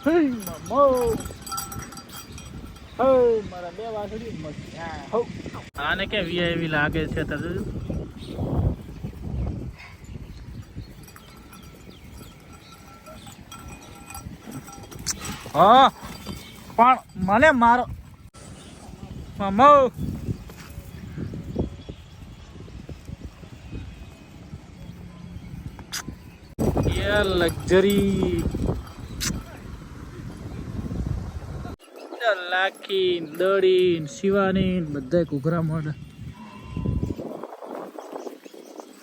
હે મમો હે મારા બે વાસળી મસ્ત હો આને કે વીઆઈવી લાગે છે તને હા પણ મને મારો મમો યાર લક્ઝરી લાખી દડી શિવાની બધા ઘૂઘરા મોઢ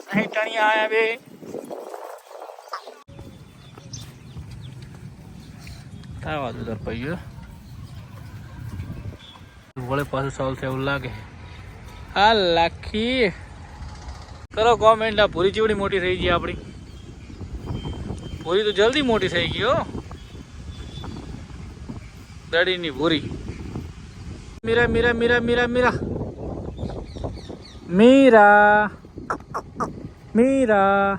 અહીં ટણિયા આયા બે આવા દો પૈયો વળે પાછું સોલ્વ થાય એવું લાગે આ લાખી કરો કોમેન્ટ આ પૂરી ચીવડી મોટી થઈ ગઈ આપણી પૂરી તો જલ્દી મોટી થઈ ગઈ હો દડીની પૂરી મીરા મીરા મીરા મીરા મીરા મીરા મીરા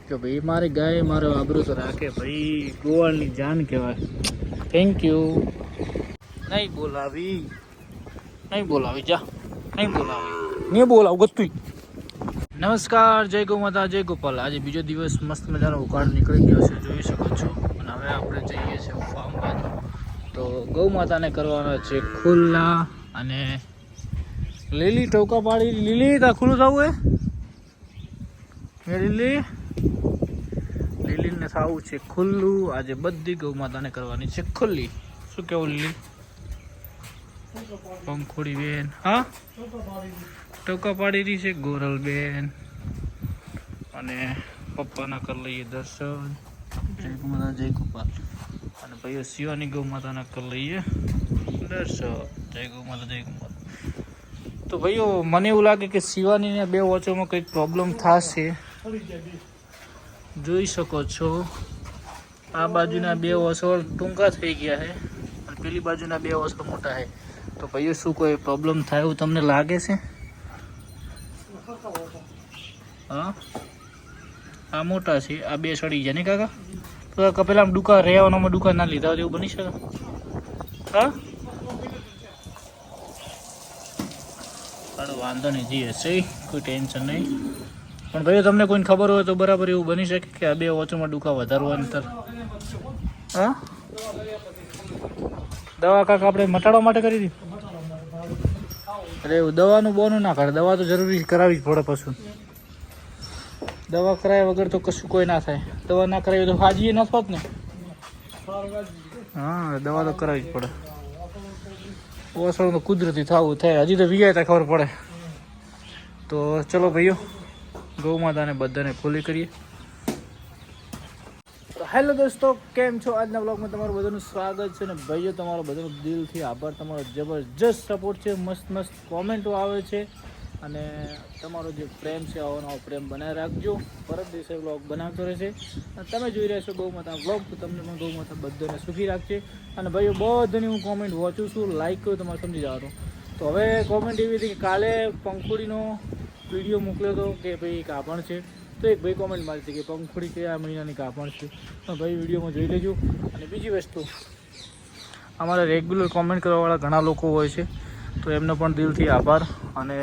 કે ભાઈ મારી ગાય મારો આબરૂ તો રાખે ભાઈ ગોવાળની જાન કહેવાય થેન્ક યુ નહીં બોલાવી જા નહીં બોલાવ ગતું નમસ્કાર જય ગૌ માતા જય ગોપાલ આજે બીજો દિવસ મસ્ત મજાનો ઉકાળ નીકળી ગયો છે જોઈ શકો છો અને હવે આપણે જઈએ છીએ ફાર્મ બાજુ તો ગૌ માતાને કરવાના છે ખુલ્લા અને લીલી ટોકા પાડી લીલી તા ખુલ્લું થવું એ લીલીને થવું છે ખુલ્લું આજે બધી ગૌ માતાને કરવાની છે ખુલ્લી શું કેવું લીલી પંખોડી બેન હા ટોકા પાડી રહી છે ગોરલ બેન અને પપ્પાના કરી લઈએ દર્શન જય ગૌ માતા જય ગોપાલ અને ભાઈઓ શિવાની ગૌ માતાના કરી લઈએ દર્શન જય ગૌ માતા જય ગોપાલ તો ભાઈઓ મને એવું લાગે કે શિવાનીને બે વોચોમાં કંઈક પ્રોબ્લેમ થશે જોઈ શકો છો આ બાજુના બે વોચો ટૂંકા થઈ ગયા છે અને પેલી બાજુના બે વોચો મોટા છે તો ભાઈઓ શું કોઈ પ્રોબ્લેમ થાય એવું તમને લાગે છે હા આ મોટા છે આ બે સડી જાય ને કાકા તો પેલા દુકાન રહેવાનામાં દુકાન ના લીધા હોય એવું બની શકે હા વાંધો નહીં જઈએ સહી કોઈ ટેન્શન નહીં પણ ભાઈ તમને કોઈને ખબર હોય તો બરાબર એવું બની શકે કે આ બે વોચોમાં દુકા વધારવા અંતર હા દવા કાંક આપણે મટાડવા માટે કરી હતી એટલે એવું દવાનું બોનું ના કરે દવા તો જરૂરી કરાવવી જ પડે પશુ દવા કરાવ્યા વગર તો કશું કોઈ ના થાય દવા ના કરાવી તો હાજીએ ન થોત ને હા દવા તો કરાવવી જ પડે ઓસણ તો કુદરતી થવું થાય હજી તો વીઆઈ તો ખબર પડે તો ચલો ભાઈઓ ગૌ માતાને બધાને ખોલી કરીએ તો હેલો દોસ્તો કેમ છો આજના બ્લોગમાં તમારું બધાનું સ્વાગત છે ને ભાઈઓ તમારો બધાનો દિલથી આભાર તમારો જબરજસ્ત સપોર્ટ છે મસ્ત મસ્ત કોમેન્ટો આવે છે અને તમારો જે પ્રેમ છે આવો નવો પ્રેમ બનાવી રાખજો પરત દિવસે બ્લોગ બનાવતો રહેશે અને તમે જોઈ રહ્યા છો ગૌ માતા બ્લોગ તો તમને પણ ગૌ માતા બધાને સુખી રાખશે અને ભાઈઓ બધાની હું કોમેન્ટ વાંચું છું લાઈક કરું તમારે સમજી જવાનું તો હવે કોમેન્ટ એવી હતી કે કાલે પંખોડીનો વિડીયો મોકલ્યો હતો કે ભાઈ કાપણ છે તો એક ભાઈ કોમેન્ટ મારી હતી કે પંખોડી કયા મહિનાની કાપણ છે તો ભાઈ વિડીયોમાં જોઈ લેજો અને બીજી વસ્તુ અમારા રેગ્યુલર કોમેન્ટ કરવાવાળા ઘણા લોકો હોય છે તો એમનો પણ દિલથી આભાર અને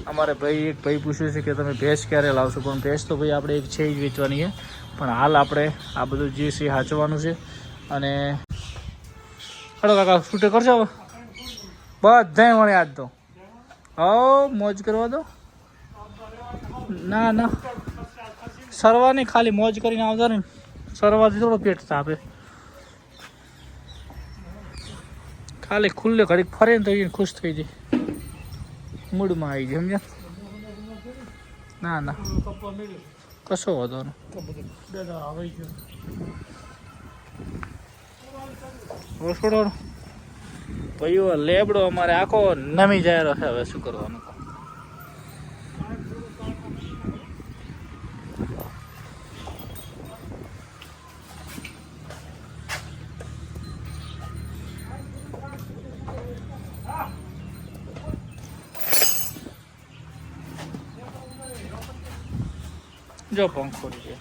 અમારે ભાઈ એક ભાઈ પૂછ્યું છે કે તમે ભેંસ ક્યારે લાવશો પણ ભેંસ તો ભાઈ આપણે એક છે જ વેચવાની છે પણ હાલ આપણે આ બધું જે છે સાચવાનું છે અને હલો કાકા શૂટે કરશો હવે બધાય મળે આજ તો હો મોજ કરવા દો ના ના સરવાની ખાલી મોજ કરીને આવતા ને સરવાથી થોડો પેટ તાપે ખાલી ખુલ્લે ઘડીક ફરે ને તો એ ખુશ થઈ જાય મૂડમાં આવી જાય સમજ્યા ના ના કશો વાંધો રસોડો ભાઈઓ લેબડો અમારે આખો નમી જાય છે હવે શું કરવાનું જો પંખોડી છે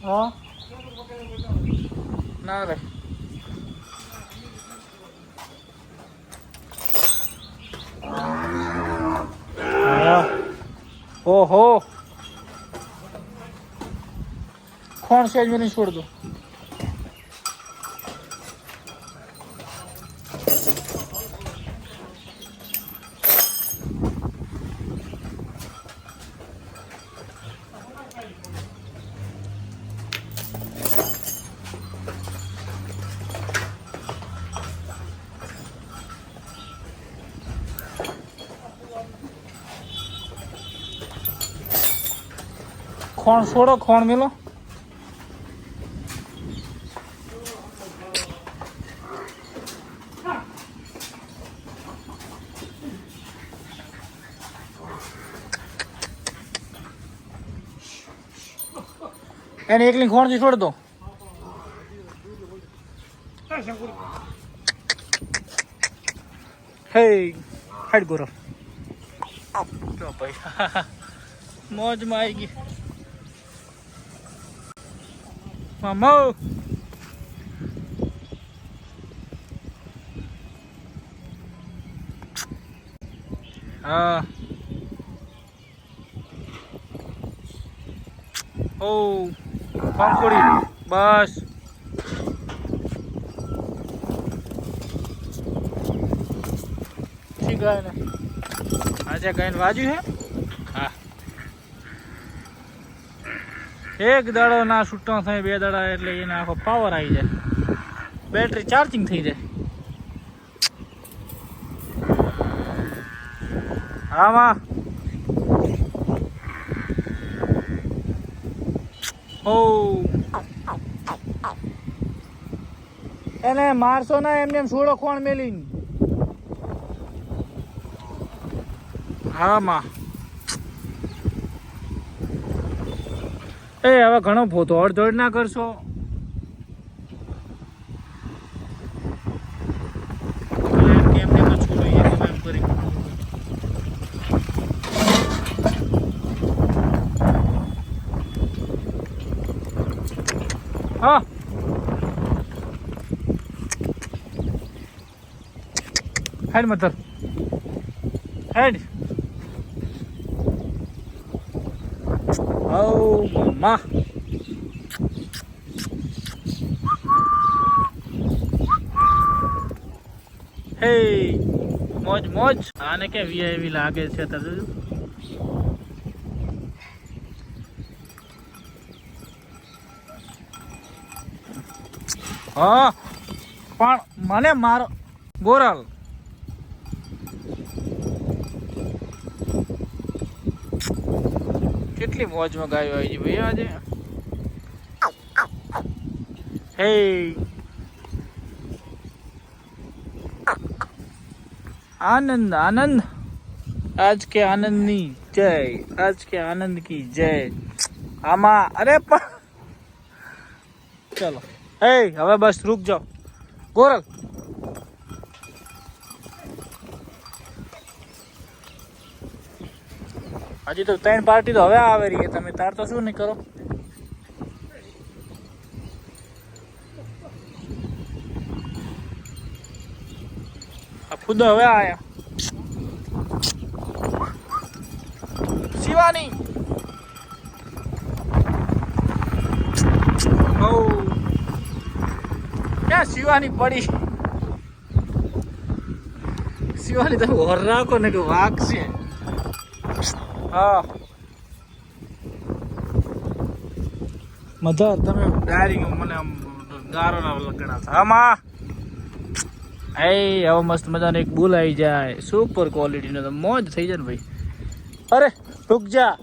હા ના રે ઓહો કોણ સેજ મને છોડ દો ખોણ છોડો ખોણ મેલો એને એકલી ખોણ થી છોડ દો હે હાડ ગોરો જો ભાઈ મોજમાં આવી ગઈ મામા હા ઓ પાંખોડી બસ ઠીક ગાય ને આજે ગાયને વાજ્યું હે હા એક દાડો ના છૂટો થાય બે દાડા એટલે એને આખો પાવર આવી જાય બેટરી ચાર્જિંગ થઈ જાય હા માં ઓ એને મારશો ના એમને છોડો કોણ મેલીને હા માં એ હવે ઘણો દોડ દોડ ના કરશો હા હેડ મતર હેડ ઓ મમ્મા હે મોજ મોજ આને કે વીઆઈવી લાગે છે તો હા પણ મને મારો ગોરલ કેટલી મોજમાં ગાયો આવી ગઈ ભાઈ આજે હે આનંદ આનંદ આજ કે આનંદની જય આજ કે આનંદ કી જય આમાં અરે પણ ચલો હે હવે બસ રૂક જાઓ ગોરલ હજી તો 3 પાર્ટી તો હવે આવે રહી તમે તાર તો શું નહીં કરો આ ખુદ હવે આયા શિવાની ઓ ક્યાં શિવાની પડી શિવાની તમે હોર રાખો ને કે વાઘ છે હા મધર તમે ડાયરી મને આમ ગારો ના લગણા હતા આમાં એ હવે મસ્ત મજાનો એક બુલ આવી જાય સુપર ક્વોલિટીનો તો મોજ થઈ જાય ને ભાઈ અરે રૂક જા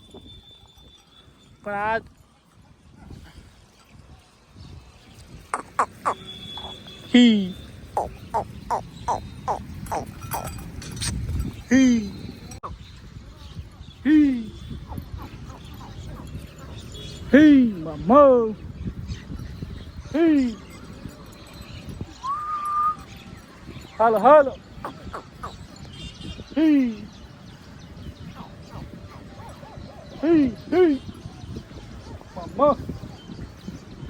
પણ આ હી હી હી હી મામા હી હાલો હાલો Mama.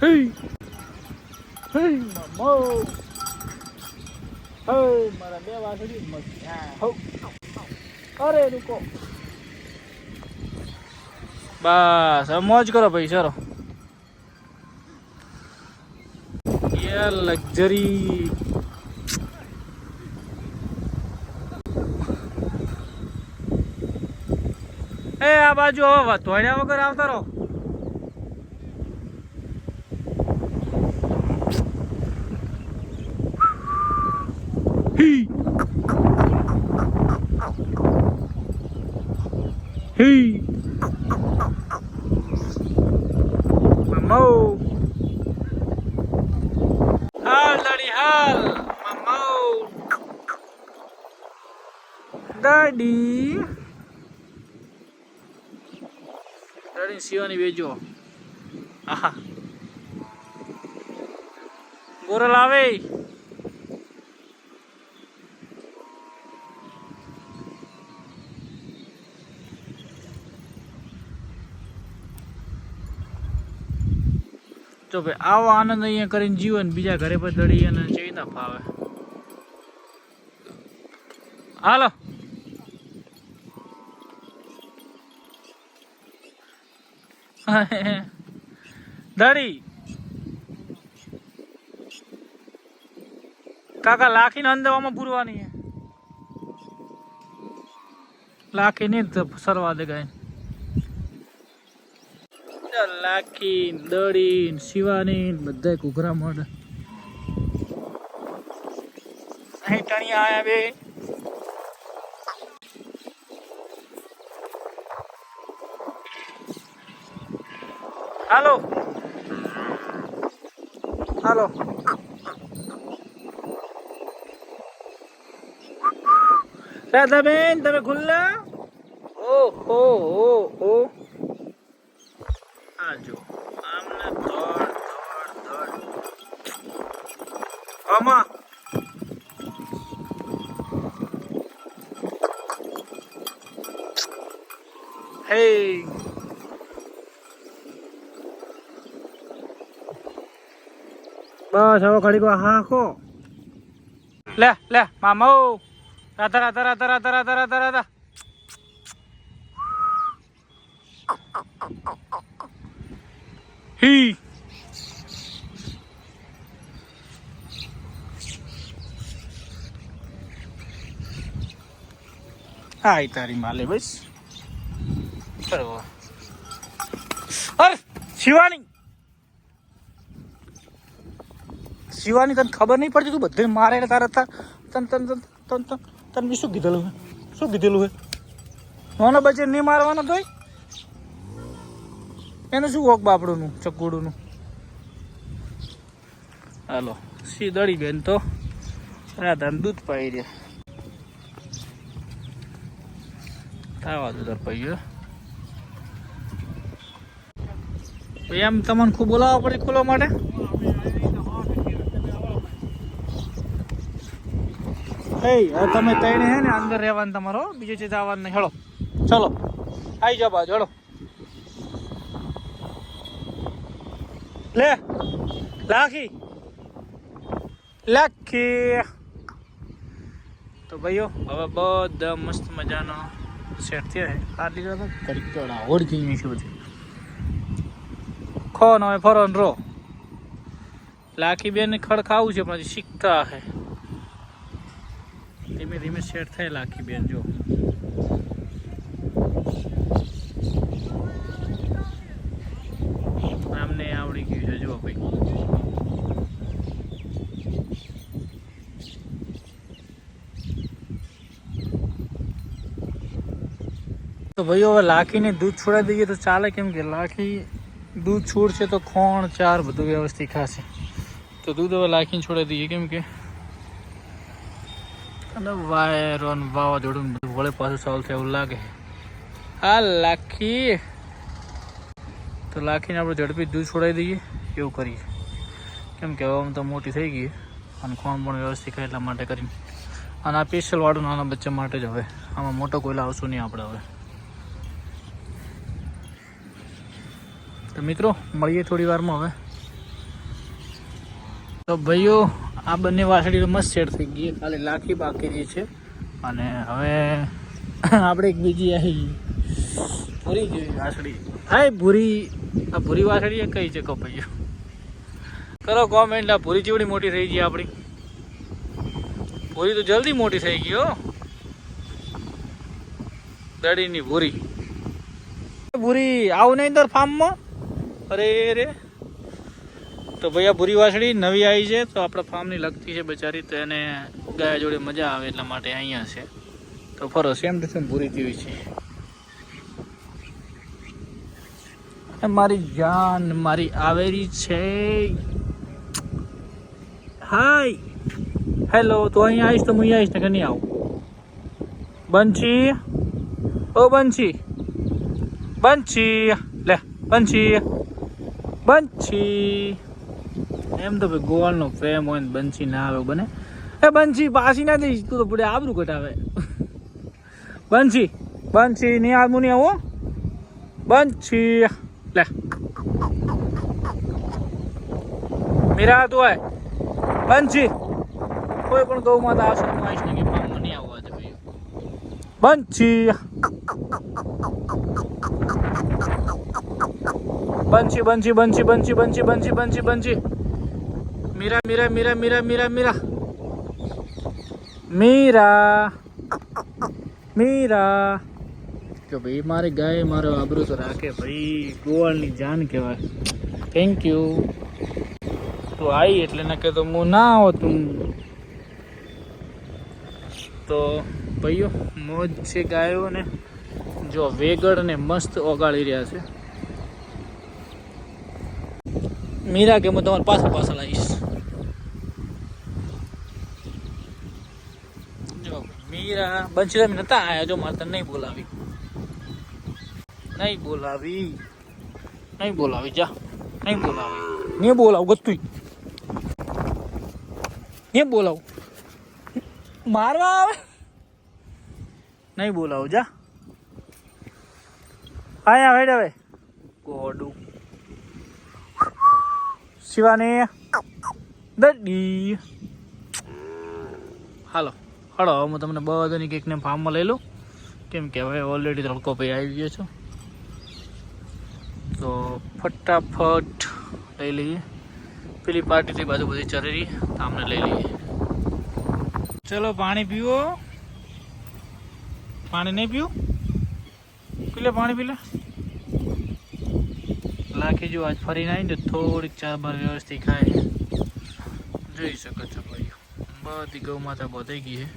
Hey. Hey, mama. Hey, મારા બે વાસળી મસ્ત. હો. અરે રૂકો. બસ હવે મોજ કરો ભાઈ ચલો. યે લક્ઝરી. એ આ બાજુ હવે ધોળ્યા વગર આવતા રહો. Hey, Mamo. Hal dari hal, Mamo. Daddy. Daddy siwani bejo. Aha. Gora lave. તો ભાઈ આવો આનંદ અહીંયા કરીને જીવન બીજા ઘરે પર દડી અને ચઈ ના ફાવે. હાલો દડી કાકા લાખીને અંદરમાં પૂરવાની છે. લાખી નહીં તો સરવા દે ગાય. લાખી દડી શિવાની બધા ઘૂઘરા મળે. અહીં ટણિયા આયા બે. હાલો હાલો રાધાબેન તમે ખુલ્લા. ઓ હો ઓ ઓ જો આમને દોડ દોડ દોડ આમાં હે બસ હવે ઘડીક હા કો લે લે મામો રાધા રાધા રાધા રાધા રાધા રાધા રાધા. He. Hai તારી માલે બસ બરોબર. અરે શિવાની શિવાની તને ખબર નહીં પડતી તું બધે મારે તારા તન તન તન તન તન તને શું કીધેલું હે શું કીધેલું હે નાનો બચે નહીં મારવાનો તોય એનું શું વોક બાપડુંનું ચકુડુંનું. હાલો સી દડી બેન તો રાધાને દૂધ પાઈ રહ્યા. આવા દૂધ પાઈ એમ તમને ખૂબ બોલાવવા પડે ખોલવા માટે. હવે તમે તઈને હે ને અંદર રહેવાનું તમારો બીજે ચીજ આવવાનું નહીં. હેડો ચલો આવી જાઓ બાજુ હેડો. લે લાખી લાખી. તો ભાઈઓ હવે બધા મસ્ત મજાનો સેટ થયા છે. આ લીધા હતા ઘડીક તો ઓળખી નહીં છે બધી ખો નો ફરો ને રો. લાખી બેન ખડ ખાવું છે પણ શીખતા હે ધીમે ધીમે સેટ થાય. લાખી બેન જો આમને આવડી ગયું છે જો ભાઈ. તો ભાઈઓ હવે લાખીને દૂધ છોડાવી દઈએ તો ચાલે કેમ કે લાખી દૂધ છોડશે તો ખોણ ચાર બધું વ્યવસ્થિત ખાશે. તો દૂધ હવે લાખીને છોડાવી દઈએ કેમ કે અને વાયરો વાવાઝોડું બધું વળે પાછું ચાલુ થાય એવું લાગે. હા લાખી તો લાખીને આપણે ઝડપી દૂધ છોડાવી દઈએ એવું કરીએ કેમ કે હવે આમ તો મોટી થઈ ગઈ અને ખોણ પણ વ્યવસ્થિત ખાય એટલા માટે કરીને અને આ સ્પેશિયલ વાળું નાના બચ્ચા માટે જ હવે, આમાં મોટો કોઈ લાવશું નહીં આપણે હવે. તો મિત્રો મળીએ થોડી વારમાં હવે. તો ભાઈઓ આ બંને વાસળી મસ્ત સેટ થઈ ગઈ, ખાલી લાખી બાકી રહી છે. અને હવે આપણે એક બીજી આવી ભૂરી જેવી વાસળી. હા ભૂરી, આ ભૂરી વાસળી એ કઈ છે કહો ભાઈઓ, કરો કોમેન્ટ. આ ભૂરી જેવડી મોટી થઈ ગઈ આપણી ભૂરી, તો જલ્દી મોટી થઈ ગઈ હો. દડીની ભૂરી ભૂરી આવું નહીં દર ફાર્મમાં. અરે રે, તો ભાઈ આ ભૂરી વાસળી નવી આવી છે, તો આપણા ફાર્મની લગતી છે બચારી, તો એને ગાય જોડે મજા આવે એટલા માટે અહીંયા છે. તો ફરો સેમ ટુ સેમ ભૂરી જેવી છે. મારી જાન મારી આવેરી છે. હાય હેલો, તો અહીંયા આવીશ તો હું અહીંયા આવીશ ને કે નહીં આવું? બંછી, ઓ બંછી, બંછી લે, બંછી બંછી. એમ તો ભાઈ ગોવાળનો પ્રેમ હોય ને બંછી ના આવે બને. એ બંછી પાછી ના દઈશ, તું તો પડે આબરું ઘટાવે. બંછી બંછી નહીં આવું નહીં આવો. બંછી લે, મીરા તું આય. બંછી કોઈ પણ ગૌ માતા આવશે હું આવીશ ને કે ફાર્મમાં નહીં આવવા દે ભાઈ. બંછી બંછી બંછી બંછી બંછી બંછી બંછી બંછી બંછી. મીરા મીરા મીરા મીરા મીરા મીરા મીરા મીરા. કે ભાઈ મારી ગાય મારો આબરૂ તો રાખે ભાઈ, ગોવાળની જાન કહેવાય. Thank you. તું આવી એટલે ના કે તો હું ના આવતું. તો ભાઈઓ મોજ છે ગાયો ને, જો વેગળ ને મસ્ત ઓગાળી રહ્યા છે. મીરા કે હું તમારે પાછળ આવીશ. જો મીરા બંછી તમે નતા આયા, જો મારે તને નહીં બોલાવી, નહીં બોલાવી, નહીં બોલાવી, જા નહીં બોલાવી, નહીં બોલાવું ગતું, નહીં બોલાવું, મારવા આવે, નહીં બોલાવું, જા આયા હેડ હવે. ગોડું શિવાની દડી. હાલો હળો, હું તમને બધાની કેકને ફાર્મમાં લઈ લઉં, કેમ કે હવે ઓલરેડી તડકો ભાઈ આવી ગયો છો. તો ફટાફટ લઈ લઈએ. પેલી પાર્ટીથી બાજુ બધી ચરી આમને લઈ લઈએ. ચલો પાણી પીવો. પાણી નહીં પીવું? પીલે પાણી પીલે. લાખી જો આજ ફરીને આવીને થોડીક ચા બાર વ્યવસ્થિત ખાય. જોઈ શકો છો ભાઈ, બધી ગૌ માતા બોધાઈ ગઈ છે.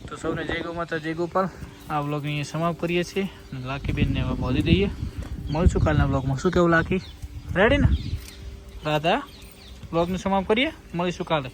તો સૌને જય ગૌ માતા, જય ગોપાલ. આ વ્લોગને અહીંયા સમાપ્ત કરીએ છીએ. લાખીબેનને હવે બોધી દઈએ. મળશું કાલના વ્લોગમાં. શું કેવું લાખી? રેડી ને રાધા? વ્લોગને સમાપ્ત કરીએ, મળીશું કાલે.